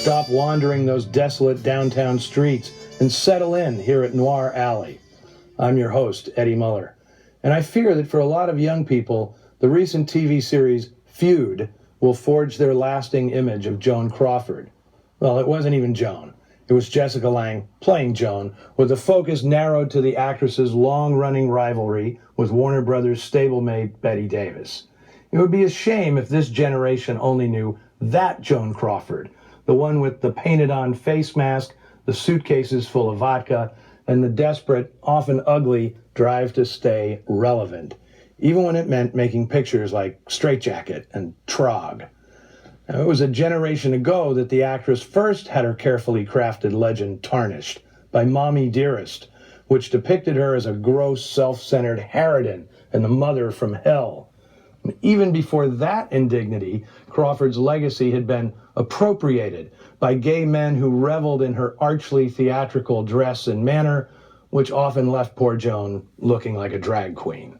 Stop wandering those desolate downtown streets and settle in here at Noir Alley. I'm your host, Eddie Muller, and I fear that for a lot of young people, the recent TV series Feud will forge their lasting image of Joan Crawford. Well, it wasn't even Joan. It was Jessica Lange playing Joan, with the focus narrowed to the actress's long-running rivalry with Warner Brothers stablemate Bette Davis. It would be a shame if this generation only knew that Joan Crawford, the one with the painted-on face mask, the suitcases full of vodka, and the desperate, often ugly, drive to stay relevant, even when it meant making pictures like Straight Jacket and Trog. Now, it was a generation ago that the actress first had her carefully crafted legend tarnished by Mommy Dearest, which depicted her as a gross, self-centered harridan and the mother from hell. Even before that indignity, Crawford's legacy had been appropriated by gay men who reveled in her archly theatrical dress and manner, which often left poor Joan looking like a drag queen.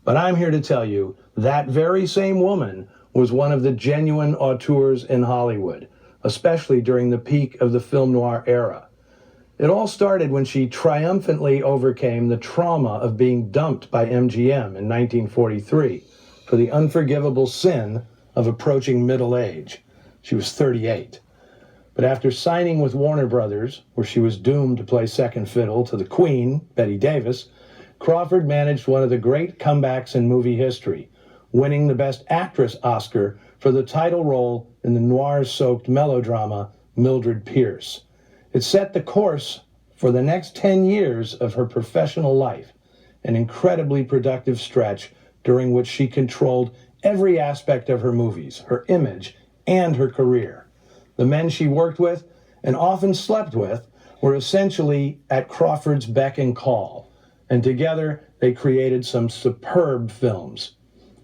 But I'm here to tell you that very same woman was one of the genuine auteurs in Hollywood, especially during the peak of the film noir era. It all started when she triumphantly overcame the trauma of being dumped by MGM in 1943 for the unforgivable sin of approaching middle age. She was 38. But after signing with Warner Brothers, where she was doomed to play second fiddle to the Queen, Bette Davis, Crawford managed one of the great comebacks in movie history, winning the Best Actress Oscar for the title role in the noir-soaked melodrama Mildred Pierce. It set the course for the next 10 years of her professional life, an incredibly productive stretch during which she controlled every aspect of her movies, her image, and her career. The men she worked with, and often slept with, were essentially at Crawford's beck and call, and together they created some superb films.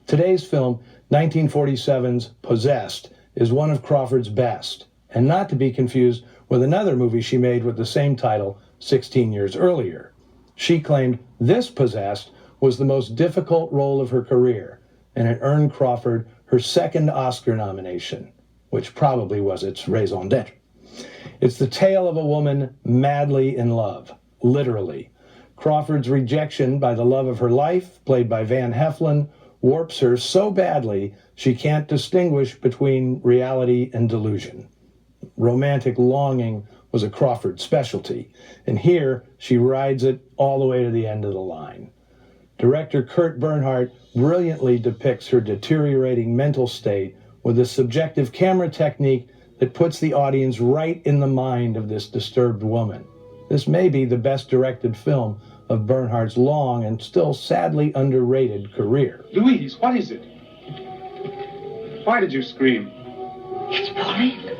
Today's film, 1947's Possessed, is one of Crawford's best, and not to be confused with another movie she made with the same title 16 years earlier. She claimed this Possessed was the most difficult role of her career, and it earned Crawford her second Oscar nomination, which probably was its raison d'etre. It's the tale of a woman madly in love, literally. Crawford's rejection by the love of her life, played by Van Heflin, warps her so badly she can't distinguish between reality and delusion. Romantic longing was a Crawford specialty, and here she rides it all the way to the end of the line. Director Curt Bernhardt brilliantly depicts her deteriorating mental state with a subjective camera technique that puts the audience right in the mind of this disturbed woman. This may be the best directed film of Bernhardt's long and still sadly underrated career. Louise, what is it? Why did you scream? It's Pauline.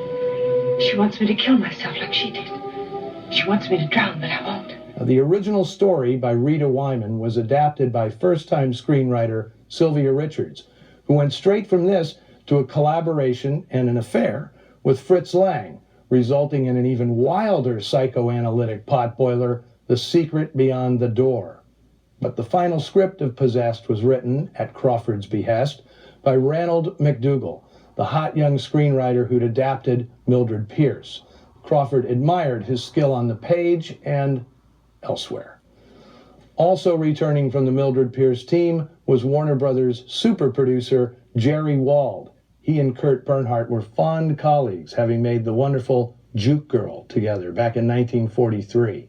She wants me to kill myself like she did. She wants me to drown, but I won't. The original story by Rita Wyman was adapted by first-time screenwriter Sylvia Richards, who went straight from this to a collaboration and an affair with Fritz Lang, resulting in an even wilder psychoanalytic potboiler, The Secret Beyond the Door. But the final script of Possessed was written, at Crawford's behest, by Ranald McDougall, the hot young screenwriter who'd adapted Mildred Pierce. Crawford admired his skill on the page and elsewhere. Also returning from the Mildred Pierce team was Warner Brothers super producer Jerry Wald. He and Curt Bernhardt were fond colleagues, having made the wonderful Juke Girl together back in 1943.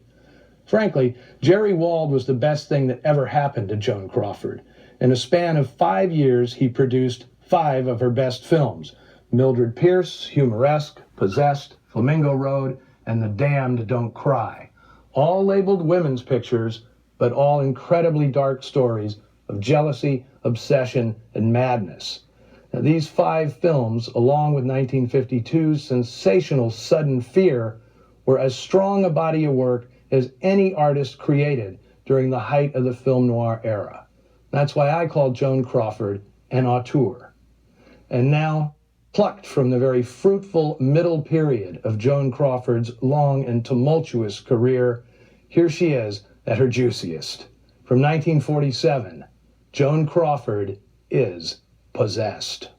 Frankly, Jerry Wald was the best thing that ever happened to Joan Crawford. In a span of 5 years, he produced 5 of her best films: Mildred Pierce, Humoresque, Possessed, Flamingo Road, and The Damned Don't Cry. All labeled women's pictures, but all incredibly dark stories of jealousy, obsession, and madness. Now, these 5 films, along with 1952's sensational Sudden Fear, were as strong a body of work as any artist created during the height of the film noir era. That's why I call Joan Crawford an auteur. And now, plucked from the very fruitful middle period of Joan Crawford's long and tumultuous career, here she is at her juiciest. From 1947, Joan Crawford is Possessed.